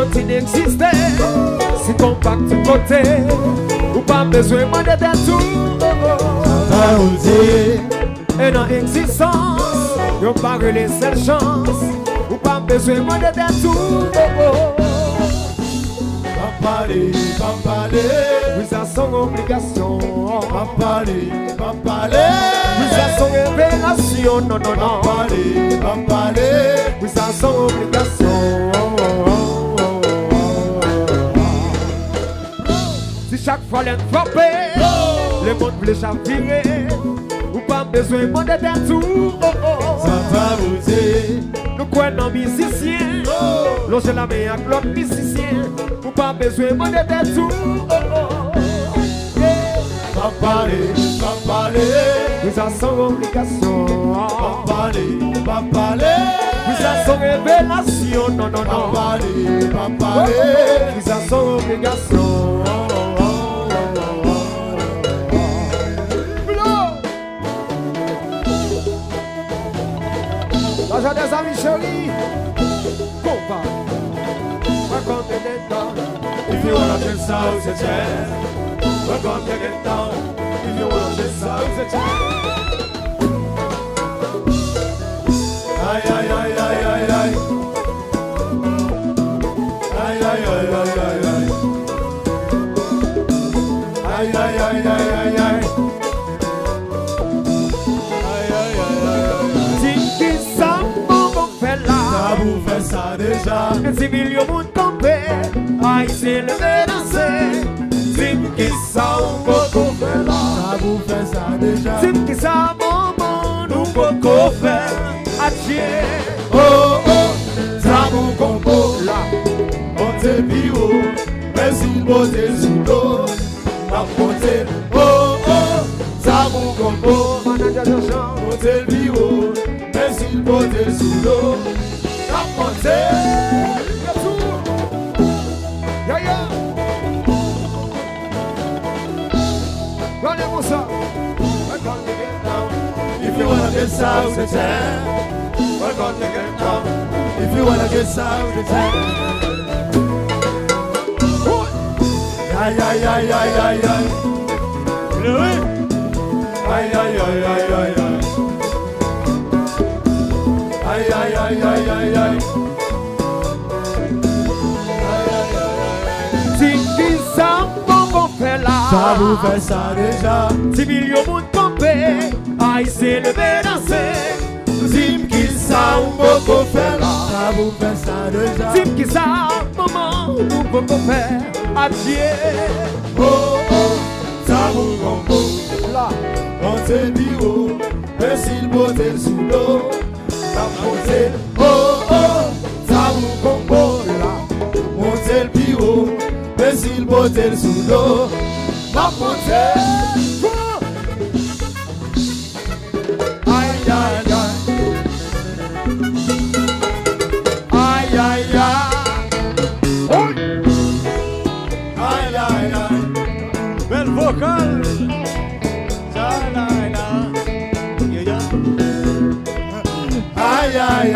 continue d'exister. Si ton pacte de côté, ou pas besoin de demander tout. Ça vous dit. Et dans l'existence, y'a pas les seules chances, ou pas besoin de demander tout. Pas parler. Oui, ça son obligation. Pas parler. Oui, ça son révélation. Non. Pas parler. Oui, ça son obligation. Si chaque fois l'un frappé, le monde voulait chavirer, ou pas besoin de demander tout. Ça va vous dire. Nous croyons musiciens, loger la main avec l'autre musicien, ou pas besoin de demander tout. Pas parler. Oui, ça son obligation. Pas parler. Oui, ça son révélation. Non. Pas parler. Oui, ça son obligation. L'agent des amis chéris, combat. Raconte des temps. If you wanna get south, it's a jam. We're gonna take it down. If you wanna get south, it's a jam. Ay. Ça déjà. Si millions monde campé, aïe c'est le danser. Sim qui ça on peut faire là. Ça vous fait ça déjà. Sim qui ça maman nous peut faire. Adieu. Oh, ça vous compo là. On te bio, mais si beauté sous l'eau. Ma beauté. Oh, ça vous compo. On te bio, mais si beauté sous l'eau. If you wanna get south of town, we're gonna take it down. If you wanna get south of town, ay. Ay. Ça vous fait ça déjà. 10 millions de monde campé, aïe c'est le danser. Sim qui ça on peut faire là. Ça vous fait ça déjà. Sim qui ça maman nous peut faire. Adieu. Oh, ça vous compo là. On te dit oh, mais s'il beauté sous l'eau. Ça monte. Oh, ça vous compo là. On te dit oh, mais s'il beauté sous l'eau. Ma beauté. Belle vocale. Ay.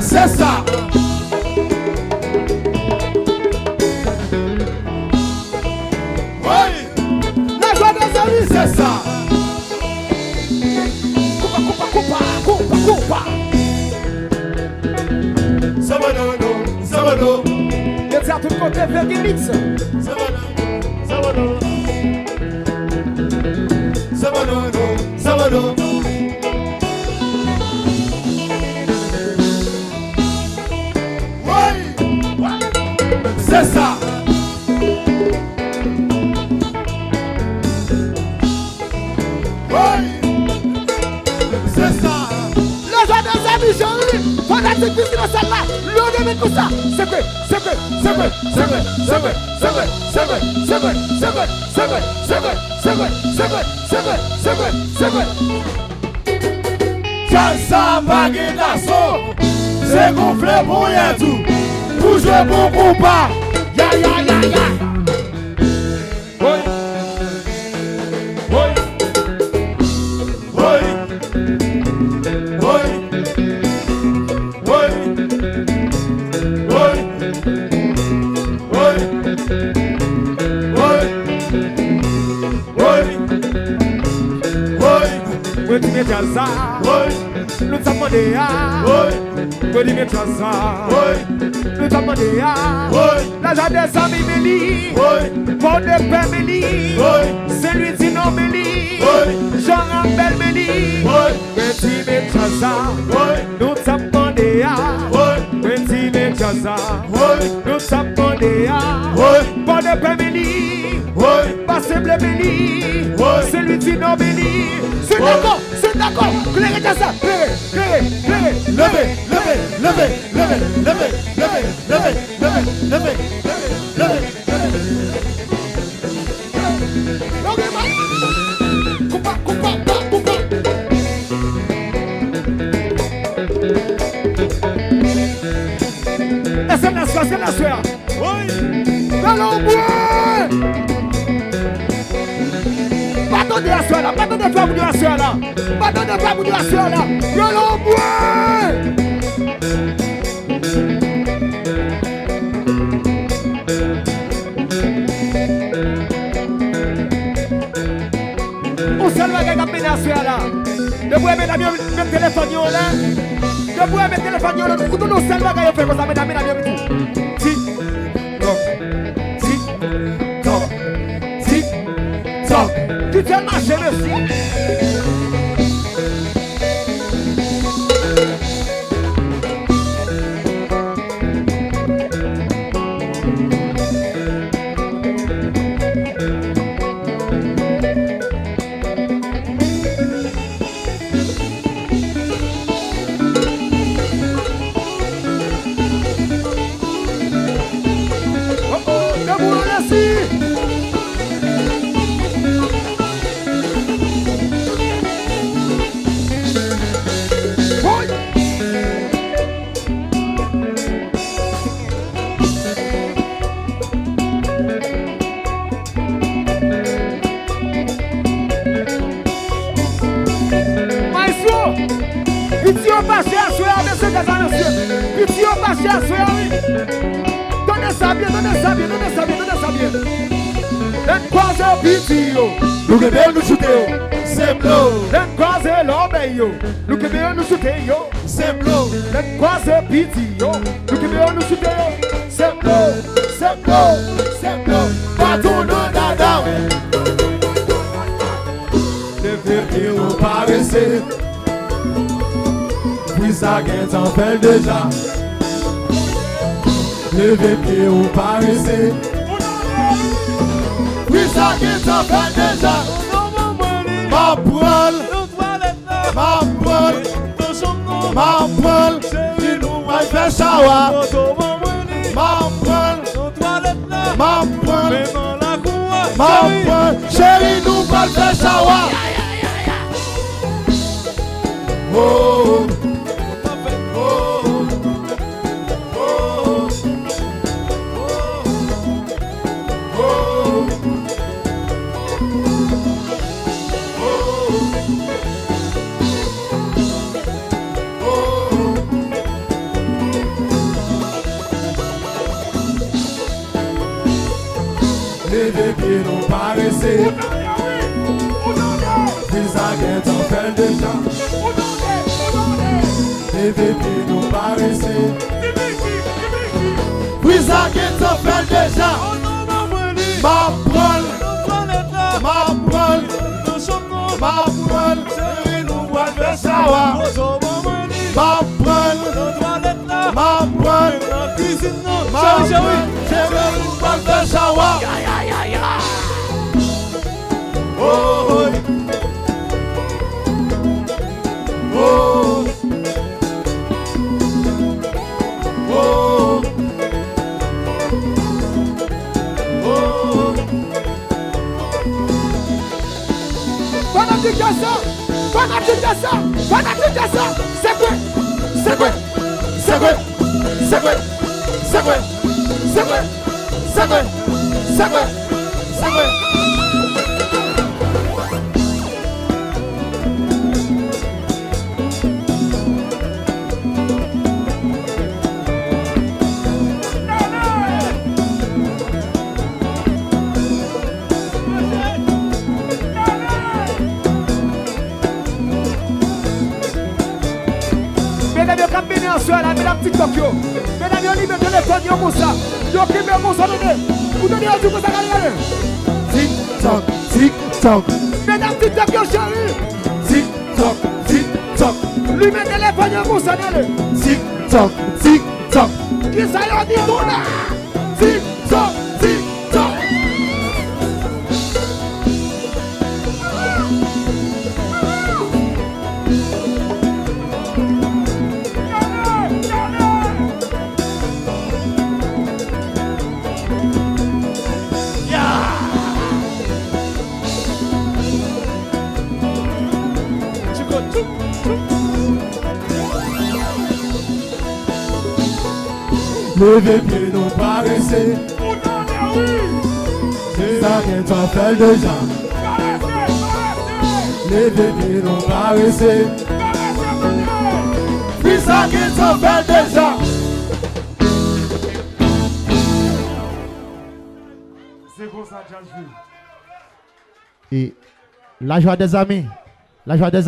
C'est ça. La joie des amis, c'est ça. Coupa. Sabado. Le théâtre de côté fait des mix. Sabado. C'est ça. C'est ça. Le joie des amis chéris, fanatique ici dans celle-là. Le début tout ça. C'est vrai. Ça va guédasso. c'est gonflé pour rien tout. Pour jouer bon combat. Ya ya ya ya. Oui. Oui. Oui. Oui. Oui. Oui. Oui. Oui. Oui. Oui, tu mets Jaza. Oui. Nous t'avons demandé à. Oui. Oui, tu mets Jaza. Oui. Nous t'avons demandé à. Oui. L'agent des amis Méli. Oui. Pour de paix Méli. Oui. C'est lui dit non Méli. Oui. Jean-Rambel Méli. Oui. Petit Jaza. Oui. Nous t'avons demandé à. Oui. Petit Jaza. Oui. Nous t'avons demandé à. Oui. Pour de paix Méli. Oui. Pas simple Méli. Oui. C'est lui dit non Méli. C'est d'accord. C'est d'accord. Clairez Jaza. Clairez. Levez, levez, levez, levez, levez, levez, levez, levez, levez, levez, Est-ce que la soeur? Oui. Allons boire. Pas de la soeur là. Pas de toi pour la soeur là. Pas de toi pour la soeur là. Allons boire. Où ça va gagner la soeur là? De vous mettre le téléphone là. De vous mettre le téléphone là. Tout le monde va gagner faire comme ça. Mesdames. Tu t'es marché, monsieur. Nous devons nous shooter, c'est bleu. Les croisés l'obéio, nous devons nous shooter, c'est bleu. Les croisés piti, nous devons nous shooter, c'est bleu, c'est bleu, c'est bleu. Pas tout le dada. Les vérités ont paraissé. Puis ça gagne t'en fait déjà. Les vérités ont paraissé. Puis ça gagne t'en fait déjà. Ma poêle, chérie, nous va faire shower. Ma poêle, chérie, nous va faire shower. Oh, oh, les pieds n'ont pas resté. Puis ça guette en fait déjà. Les pieds n'ont pas resté. Puis ça guette en fait déjà. Ma poêle, chérie, nous va faire shower. Ma poêle, chérie, nous va faire shower. Oh, oh, oh, oh. C'est quoi? Mesdames, TikTok, yo. Mesdames, yo, libre téléphone, yo, comme ça. Yo, qui me comme ça, vous donnez un truc comme ça, regardez. TikTok, TikTok. Mesdames, TikTok, yo, chérie. TikTok, TikTok. Libre téléphone, yo, comme ça, regardez. TikTok, TikTok. Qui ça, yo, dit tout là? TikTok, TikTok. Levez pied, non paraissez. C'est ça que tu fait déjà. Levez pied, non paraissez. C'est ça que tu fait déjà. C'est pour ça, Jazz. Et la joie des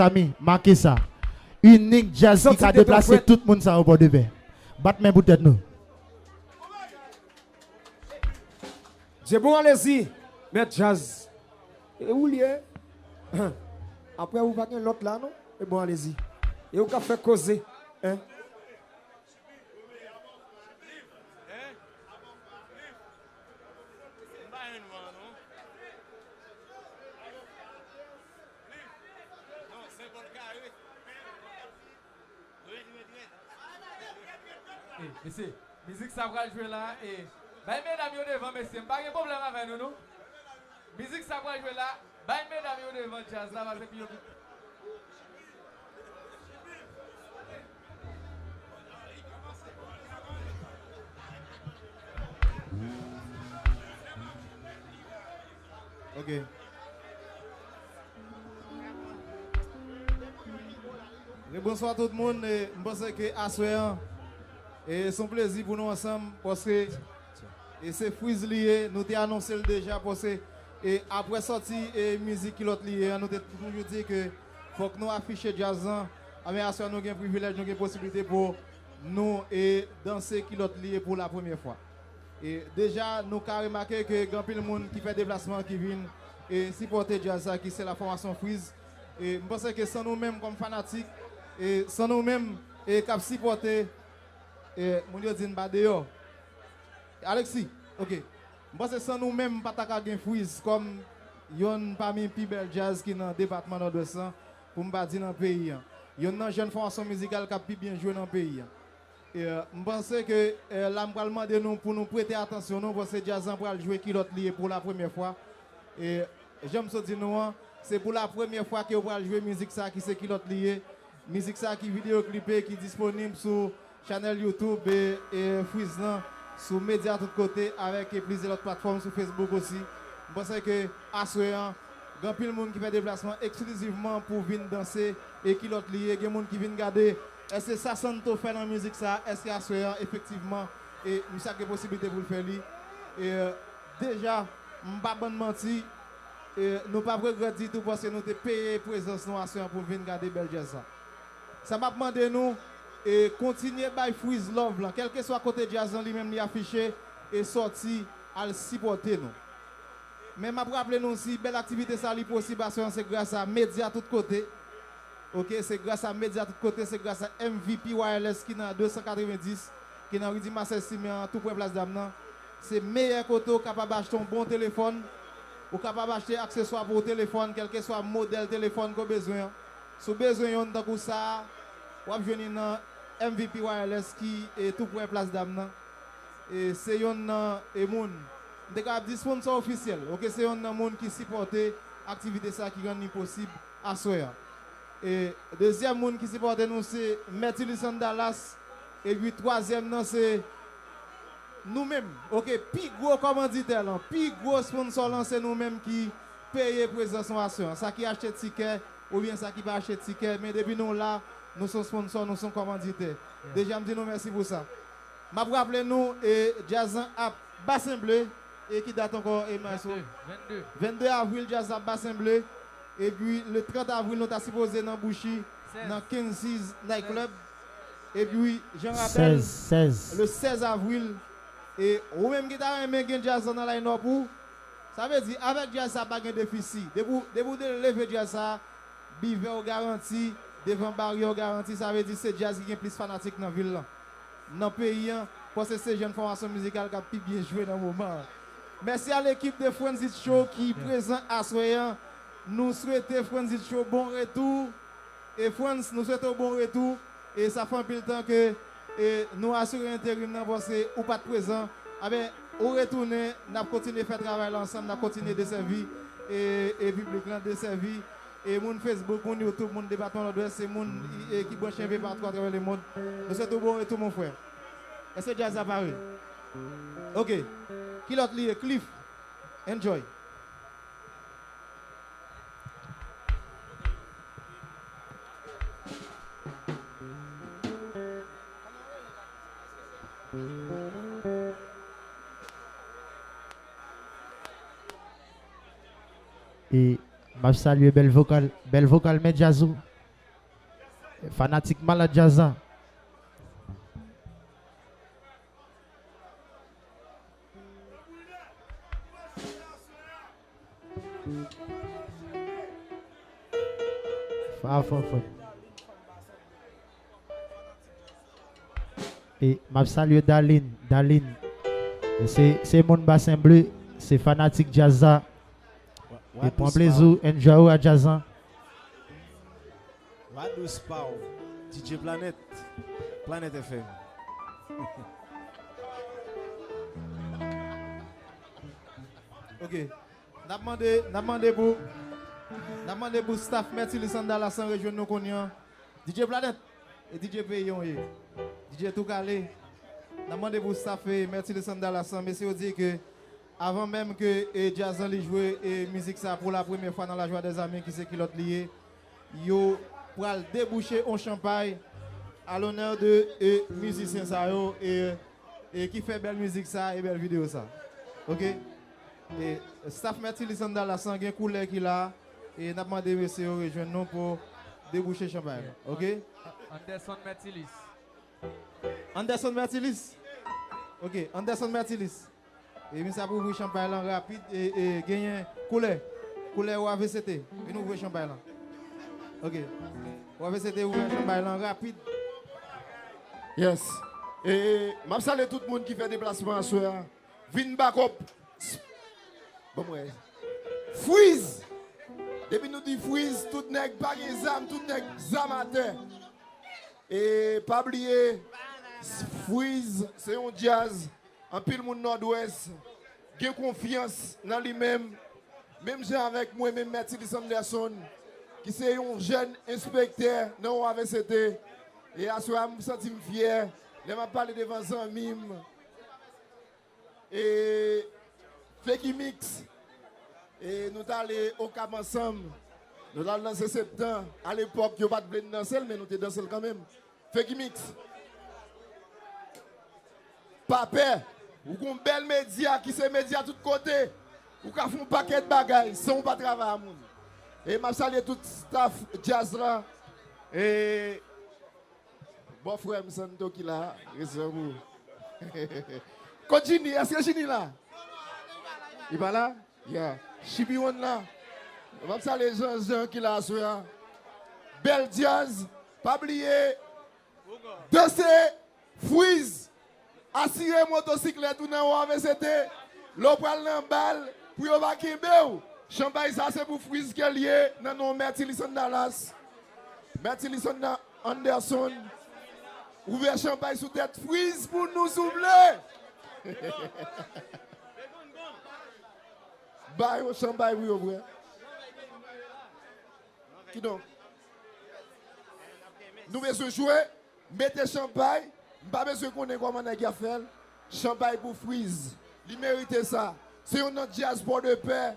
amis, marquez ça. Unique jazz qui a déplacé tout le monde ça au bord de verre. Battement pour tête nous. C'est bon, allez-y. Mais Jazz. Et où il est? Après, vous avez l'autre là, non? Et bon, allez-y. Et vous avez fait causer. Hein? Monsieur, musique ça va jouer là et ben mesdames yo devant monsieur, pas de problème avec nous non. Musique ça va jouer là, ben mesdames yo devant jazz là parce que OK. Bonsoir tout le monde. Je pense que à soir et c'est un plaisir pour nous ensemble parce que c'est Freeze lié, nous t'ai annoncé déjà parce que et après sortie et musique qui l'autre lié, nous t'ai toujours dit que faut que nous afficher jazz. Mais à soir nous avons un privilège, nous avons une possibilité pour nous et danser qui l'autre lié pour la première fois. Et déjà nous avons remarqué que grand pile monde qui fait déplacement qui vient et supporter jazz qui c'est la formation Freeze et je pense que sans nous-mêmes comme fanatiques et sans nous-mêmes et cap supporter et mon Dieu dit pas dehors. Alexis, OK. Je pense que sans nous-mêmes pas ta gain Freeze comme yon parmi les plus belles jazz qui dans le département de 200 pour me pas dire dans le pays. Yon une jeune formation musicale qui a bien joué dans le pays. Et je pense que là je vais demander nous pour nous prêter attention nous parce que jazz pour jouer qui l'autre lié pour la première fois. Et j'aime ça dire nous c'est pour la première fois que vous allez jouer musique ça qui c'est qui l'autre lié. Musique ça qui vidéo clippé qui est disponible sur channel YouTube et Freeze sur médias de tous côtés avec plusieurs autres plateformes sur Facebook aussi. Je pense que à ce moment, il y a plein de monde qui fait des déplacements exclusivement pour venir danser et qui l'autre lié, il y a des gens qui viennent regarder est-ce que ça sonne fait dans la musique ça, est-ce qu'à ce moment effectivement et nous avons des possibilités pour le faire et déjà je ne vais pas mentir et nous pas regretter tout parce que nous avons payé présence nous à ce moment pour venir regarder belle jazz ça. Ça m'a demandé nous et continuer by Freeze Love là, quel que soit côté jazz lui-même lui affiché et sorti à le supporter nous. Mais m'a rappelé nous aussi belle activité ça li possible parce que c'est grâce à médias tout côté. OK, c'est grâce à médias tout côté, c'est grâce à MVP Wireless qui dans 290 qui dans Rudi Marcel Simeon tout près place d'Amnan. C'est meilleur côté capable d'acheter un bon téléphone ou capable d'acheter accessoires pour téléphone quel que soit modèle téléphone qu'on besoin. Si besoin yon tant que ça ou venir dans MVP Wireless qui est tout près place d'Amnan et c'est yon et moun des sponsors officiels. OK, c'est yon moun qui supporte activité ça qui rend possible à soir. Et deuxième monde qui supporte nous c'est Mertilison Dallas Et puis troisième non c'est nous-mêmes. OK, plus gros commanditaire là, plus gros sponsor là c'est nous-mêmes qui payons présentation. Ça qui achète ticket ou bien ça qui pas acheter ticket mais depuis nous là, nous sommes sponsors, nous sommes commanditaires. Déjà me dis nous merci pour ça. M'a rappelé nous et Jazzan à Bassin Bleu et qui date encore et 22 avril Jazzan Bassin Bleu et puis le 30 avril nous t'a supposé dans Bouchy dans 15-6 Night Club et puis j'en rappelle 16. Le 16 avril et ou même qui t'a aimé Jazzan dans la Nord pour ça veut dire avec Jazzan pas de déficit debout de lever Jazzan biver au garantie devant barrière garantie ça veut dire c'est jazz qui est plus fanatique dans la ville là. Dans le pays, parce que c'est une formation musicale qui a pu bien jouer dans le moment. Merci à l'équipe de Frenzy Show qui est présente à Soyan. Nous souhaitons Frenzy Show bon retour. Et France, nous souhaitons bon retour. Et ça fait un peu de temps que nous assurons l'intérim parce que ou pas de présent. Au retour, nous continuons de faire travail ensemble, nous continuons de servir et public de servir. Et mon Facebook, mon YouTube, mon département de l'Ouest, c'est mon qui branche un peu partout à travers le monde. Nous souhaitons bon retour, mon frère. Est-ce que jazz apparu? OK. Qui l'autre lié? Cliff. Enjoy. Et je salue belle vocal mais jazzou. Fanatique malade jazza. Fort. Et je salue Daline. C'est mon bassin bleu, c'est fanatique jazza. Et pour plaisir, enjoy à jazzan. Radous Pau, DJ Planet FM. OK. N'a demandé pour staff Merci Lissanda la sans région nous connaissons. DJ Planet et DJ Payon DJ tout calé. N'a demandé pour staff Merci Lissanda la sans mais c'est dire que avant même que Jazzan li jouer et musique ça pour la première fois dans la joie des amis qui c'est qui l'autre lié, yo pour déboucher un champagne à l'honneur de musiciens ça et qui fait belle musique ça et belle vidéo ça. OK? Et staff Merci Lissanda la sangue couleur qui là et n'a demandé monsieur rejoindre nous pour déboucher champagne. OK? Anderson Mertilis. OK, Anderson Mertilis. Et puis ça pour ouvrir champagne rapide et gagner couleur ou AVCT. Et nous ouvrir champagne là. OK. Ou AVCT ouvrir champagne rapide. Yes. Et je salue tout le monde qui fait déplacement à soir. Vin backup. Bon ouais. Freeze. Depuis nous dit freeze, tout nèg pas exam, tout nèg zam à terre. Et pas oublier freeze, c'est un jazz. En pile monde nord-ouest, j'ai confiance dans lui-même. Même j'ai avec moi, même Mercedes Anderson, qui c'est un jeune inspecteur dans l'AVCT. Et à ce moment, je me sens fier. Je m'a parlé devant Zanmim. Et Feki Mix. Et nous sommes allés au Cap ensemble. Nous avons lancé septembre. À l'époque, il n'y a pas de blé danser, mais nous étions dansés quand même. Feki Mix. Papa, vous avez un bel média qui c'est média de tous côtés. Vous avez fait un paquet de bagailles sans pas travailler à moun. Et je salue tout le staff jazz là. Et bon frère, je suis qui là. Continue, est-ce que Gini là? Il va là? Yeah. Chibion là. Je salue les gens qui là. Bel jazz. Pas oublier. Danser. Freeze. Assurer motocyclette ou nan AVCT, l'on prend nan balle pour yon va kembe. Champagne ça c'est pour Freeze qui est lié dans nos Mertilison Dallas. Mertilison Anderson. Ouvert champagne sous tête Freeze pour nous souffler. Bah yon champagne oui ouvert. Qui donc? Nous besoin jouer, mettez champagne. Pas besoin qu'on ait comment on a fait. Champagne pour Freeze. Il mérite ça. C'est un autre jazz pour de paix.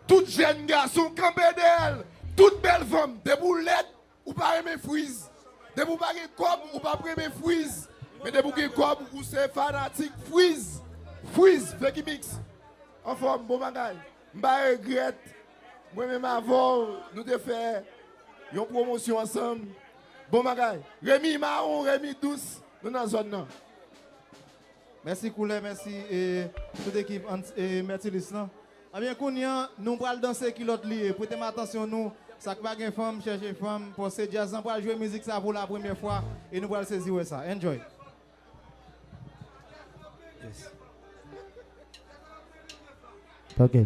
Tout jeune garçon campé d'elle. Toute belle femme. Des boulettes ou pas aimer Freeze. Des boulettes ou pas aimer Freeze. Mais des boulettes ou c'est fanatique Freeze. Freeze, fait qui mix. En forme, bon bagage. M'ba regrette. Moi-même avant, nous devons faire une promotion ensemble. Bon bagage. Rémi Marron, Rémi Douce, nous dans la zone là. Merci Koulé, merci et toute l'équipe et merci Lislan. Ah bien Kounia, nous allons danser qui l'autre lié. Prêtez attention nous, ça va une femme, chercher femme pour ce jazz, on va jouer musique ça pour la première fois et nous allons saisir ça. Enjoy. Ok.